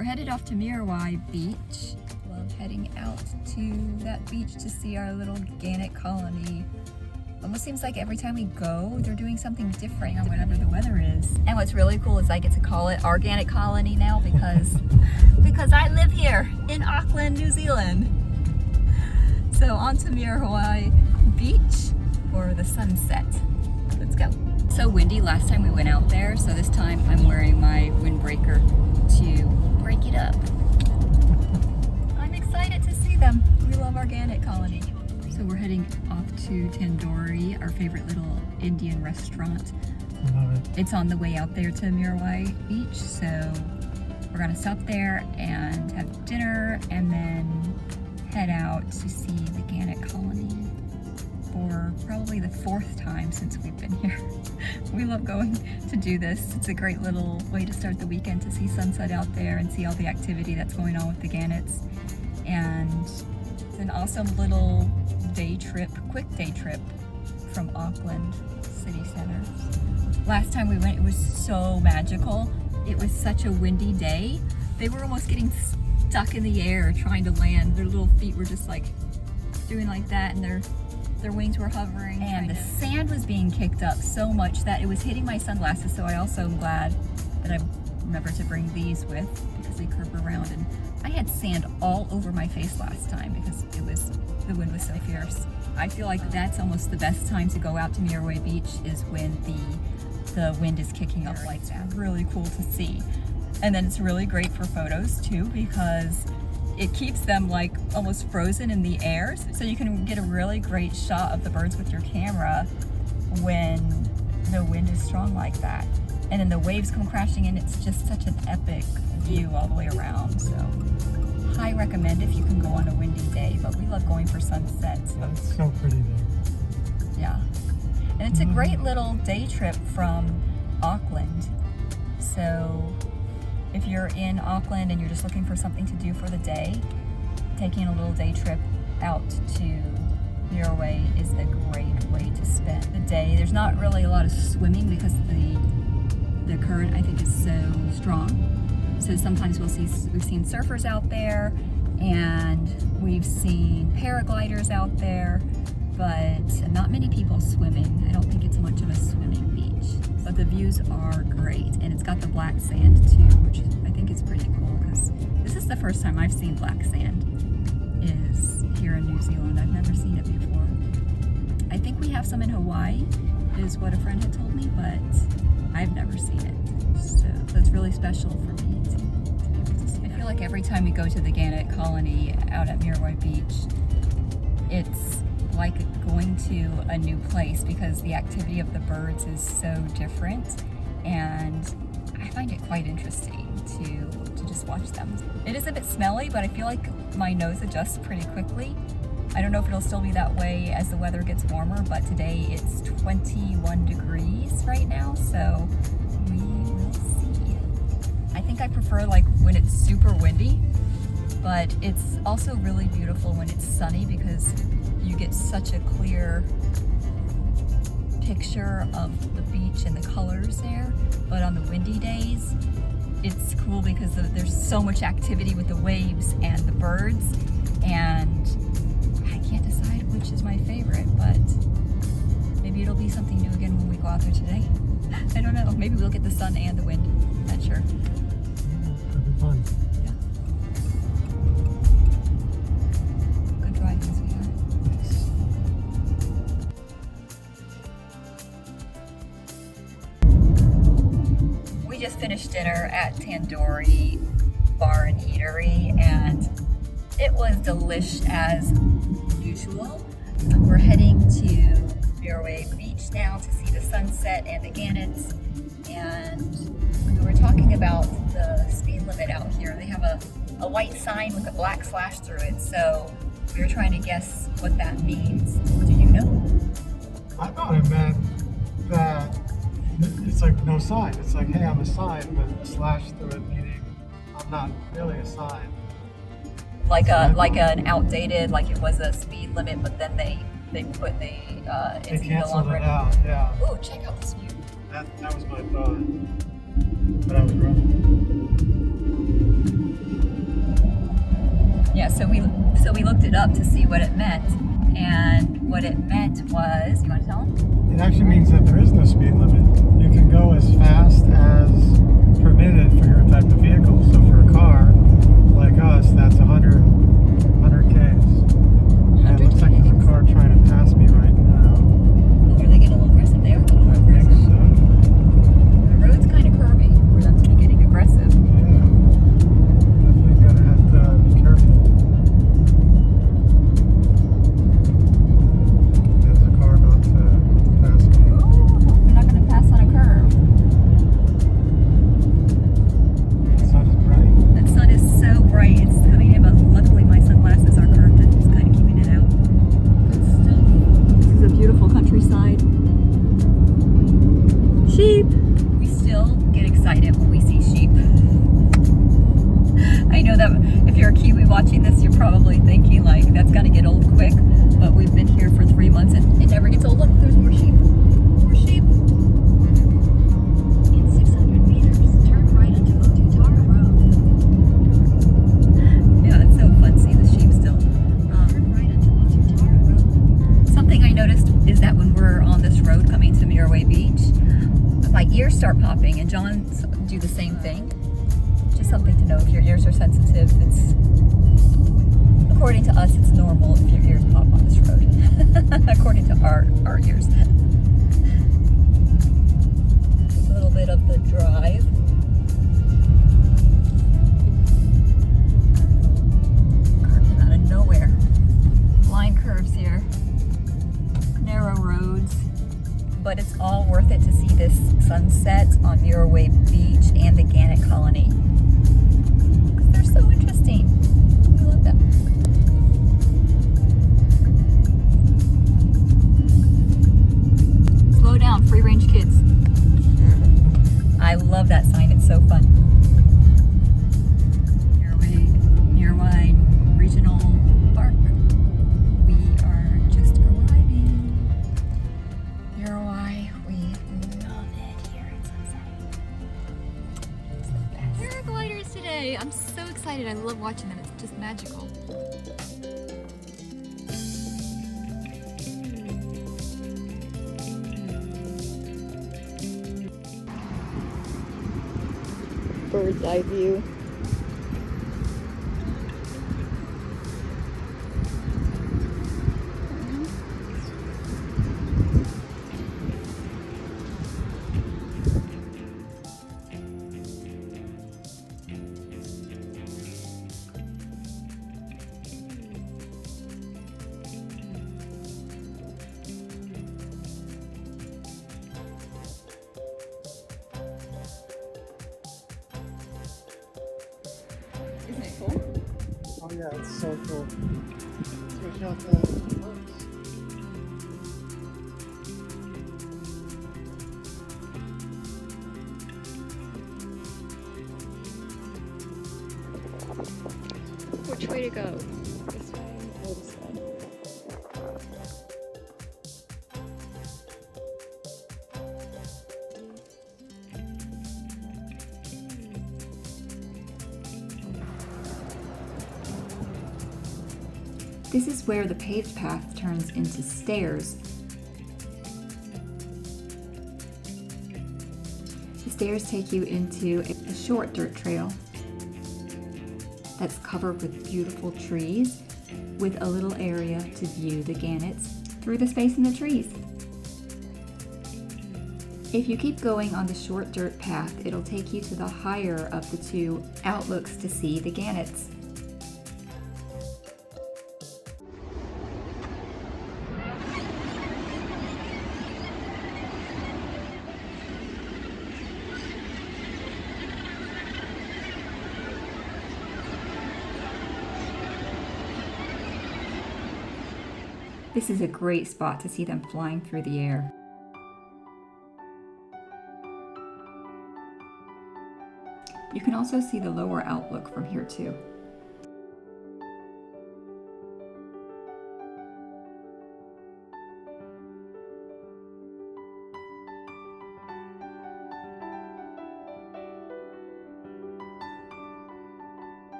We're headed off to Muriwai Beach. Love heading out to that beach to see our little gannet colony. Almost seems like every time we go, they're doing something different, whatever the weather is. And what's really cool is I get to call it our gannet colony now because I live here in Auckland, New Zealand. So on to Muriwai Beach for the sunset. Let's go. So windy last time we went out there, so this time I'm wearing my windbreaker to break it up. I'm excited to see them. We love our gannet colony. So we're heading off to Tandoori, our favorite little Indian restaurant. Love it. It's on the way out there to Muriwai Beach, so we're gonna stop there and have dinner and then head out to see the gannet colony for probably the 4th time since we've been here. We love going to do this. It's a great little way to start the weekend to see sunset out there and see all the activity that's going on with the gannets. And it's an awesome little day trip, quick day trip from Auckland City Center. Last time we went, it was so magical. It was such a windy day. They were almost getting stuck in the air trying to land. Their little feet were just like doing like that, and their wings were hovering. And the sand was being kicked up so much that it was hitting my sunglasses. So I also am glad that I remembered to bring these with because they curve around. And I had sand all over my face last time because the wind was so fierce. I feel like that's almost the best time to go out to Muriwai Beach is when the wind is kicking up like that. Really cool to see. And then it's really great for photos too because it keeps them like almost frozen in the air. So you can get a really great shot of the birds with your camera when the wind is strong like that. And then the waves come crashing in. It's just such an epic view all the way around. So I recommend if you can go on a windy day, but we love going for sunsets. Yeah, it's so pretty there. Yeah. And it's a great little day trip from Auckland. So if you're in Auckland and you're just looking for something to do for the day, taking a little day trip out to Muriwai is a great way to spend the day. There's not really a lot of swimming because the current I think is so strong. So sometimes we've seen surfers out there and we've seen paragliders out there, but not many people swimming. I don't think it's much of a swimming beach, but the views are great. And it's got the black sand too, which I think is pretty cool because this is the first time I've seen black sand is here in New Zealand. I've never seen it before. I think we have some in Hawaii is what a friend had told me, but I've never seen it. So it's really special for me to be able to see. I feel like every time we go to the gannet colony out at Muriwai Beach, it's like going to a new place because the activity of the birds is so different, and I find it quite interesting to just watch them. It is a bit smelly, but I feel like my nose adjusts pretty quickly. I don't know if it'll still be that way as the weather gets warmer, but today it's 21 degrees right now, so we will see. I think I prefer like when it's super windy, but it's also really beautiful when it's sunny because you get such a clear picture of the beach and the colors there. But on the windy days, it's cool because there's so much activity with the waves and the birds, and I can't decide which is my favorite, but maybe it'll be something new again when we go out there today. I don't know, maybe we'll get the sun and the wind, not sure. It'll be fun. Yeah. Good driving, sweetheart. We just finished dinner at Tandoori Bar and Eatery, and it was delish as usual. We're heading to Muriwai Beach now to see the sunset and the gannets, and we were talking about the speed limit out here. They have a white sign with a black slash through it, so we were trying to guess what that means. Do you know? I thought it meant that it's like no sign. It's like, hey, I'm a sign, but a slash through it meaning I'm not really a sign. Like an outdated, like it was a speed limit, but then they put They it's no canceled longer. it out, yeah. Ooh, check out this view. That was my thought, but I was wrong. So we looked it up to see what it meant, and what it meant was, you want to tell them? It actually means that there is no speed limit. You can go as fast as permitted for your type of vehicle. So for a car like us, that's 100 Ks. And it looks like there's a car trying to pass me right now. Oh, are they getting a little aggressive? They are getting a I little think aggressive. so. The road's kind of curvy for them to be getting aggressive. Yeah. Definitely gonna have to be careful. There's a car about to pass me. Oh, they're not going to pass on a curve. The sun is bright. That sun is so bright. It's coming in, but luckily my sunglasses are curved and it's kind of keeping it out. Good stuff. This is a beautiful countryside. Sheep! We still get excited when we see sheep. I know that if you're a Kiwi watching this, you're probably thinking like, that's gonna get old quick, but we've been here for 3 months and it never gets old. Look, there's more sheep. More sheep. In 600 meters, turn right onto Otutara Road. Yeah, it's so fun seeing the sheep still. Turn right onto Otutara Road. Something I noticed is that when we're on this road coming to Muriwai Beach, my ears start popping, and John's do the same thing. Just something to know if your ears are sensitive. It's, according to us, it's normal if your ears pop on this road. According to our ears. A little bit of the drive. Car came out of nowhere. Line curves here. Narrow roads. But it's all worth it to see this sunset on Muriwai Beach and the gannet colony. Because they're so interesting. We love them. Slow down, free range kids. I love that sign, it's so fun. Muriwai Regional Park. We are just arriving. Muriwai, we love it here in Sunset. It's the best. Paragliders today. I'm so excited. I love watching them. It's just magical. Bird's eye view. Isn't it cool? Oh yeah, it's so cool. Especially out the boats. Which way to go? This way or this way? This is where the paved path turns into stairs. The stairs take you into a short dirt trail that's covered with beautiful trees, with a little area to view the gannets through the space in the trees. If you keep going on the short dirt path, it'll take you to the higher of the two outlooks to see the gannets. This is a great spot to see them flying through the air. You can also see the lower outlook from here too.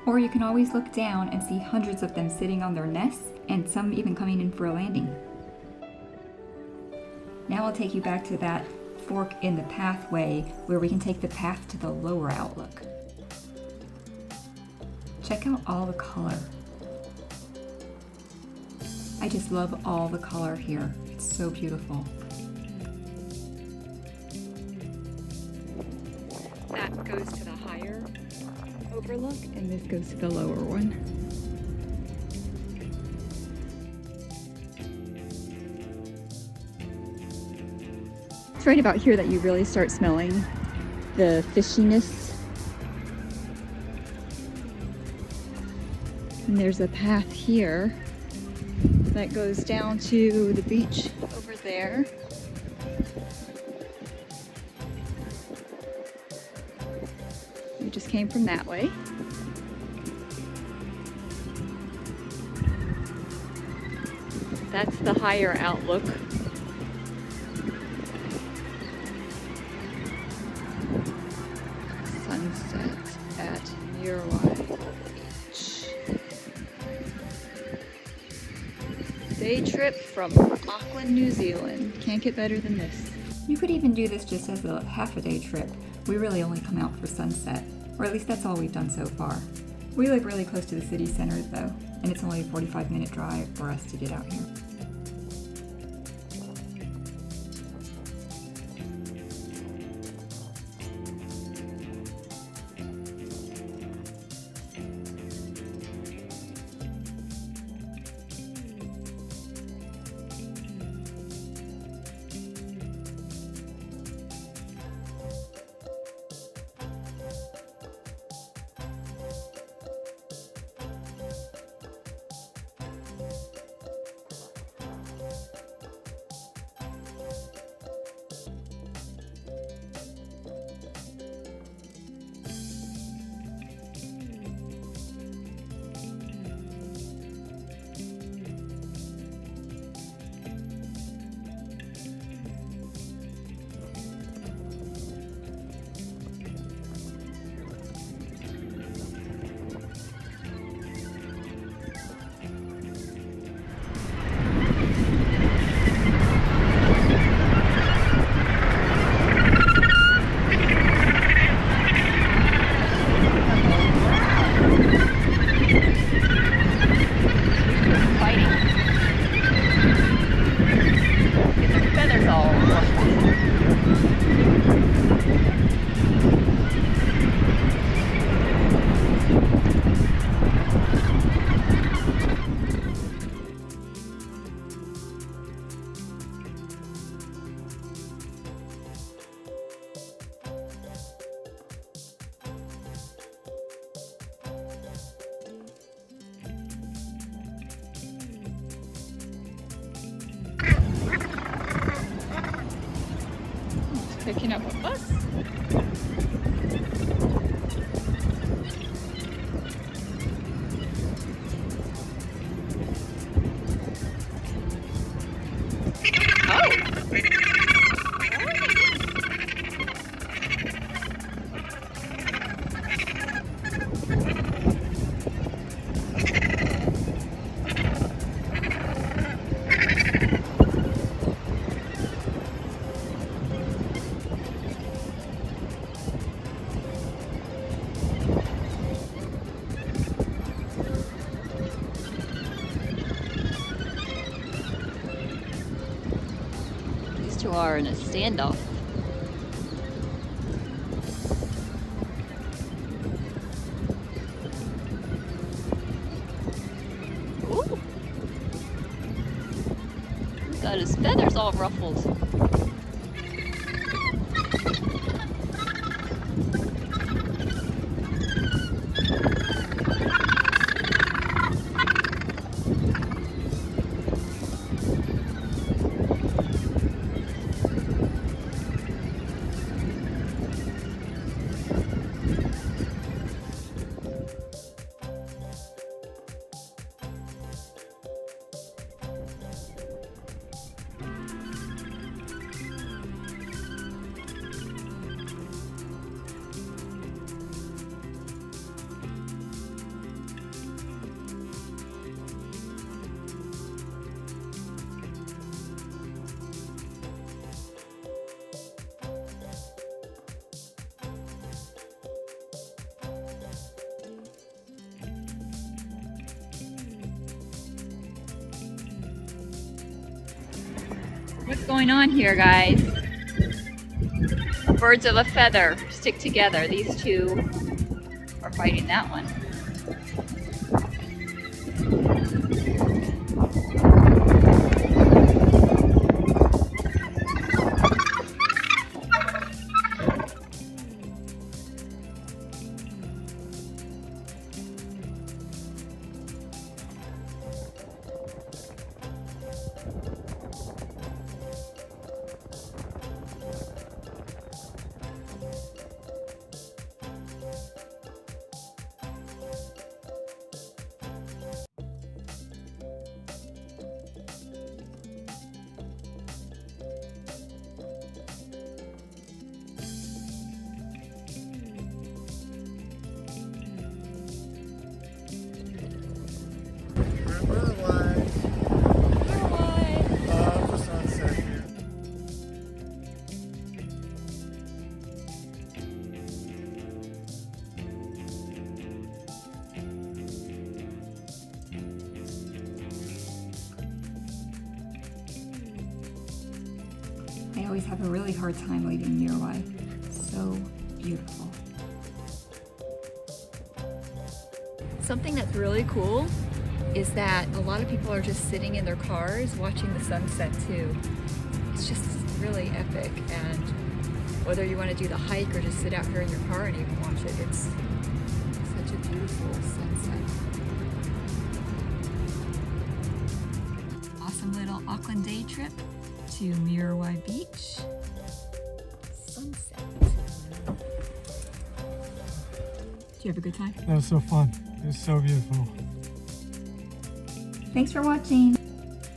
Or you can always look down and see hundreds of them sitting on their nests, and some even coming in for a landing. Now I'll take you back to that fork in the pathway where we can take the path to the lower outlook. Check out all the color. I just love all the color here. It's so beautiful. That goes to the higher overlook, and this goes to the lower one. It's right about here that you really start smelling the fishiness. And there's a path here that goes down to the beach over there. We just came from that way. That's the higher outlook. Sunset at Muriwai Beach. Day trip from Auckland, New Zealand. Can't get better than this. You could even do this just as a half a day trip. We really only come out for sunset, or at least that's all we've done so far. We live really close to the city center though, and it's only a 45-minute drive for us to get out here. Picking up a bus. Two are in a standoff. Ooh. He's got his feathers all ruffled. What's going on here, guys? Birds of a feather stick together. These two are fighting that one. Love the sunset here. I always have a really hard time leaving Muriwai. So beautiful. Something that's really cool is that a lot of people are just sitting in their cars watching the sunset too. It's just really epic, and whether you want to do the hike or just sit out here in your car and even watch it, it's such a beautiful sunset. Awesome little Auckland day trip to Muriwai Beach. Sunset. Did you have a good time? That was so fun. It was so beautiful. Thanks for watching.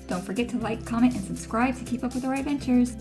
Don't forget to like, comment, and subscribe to keep up with our adventures.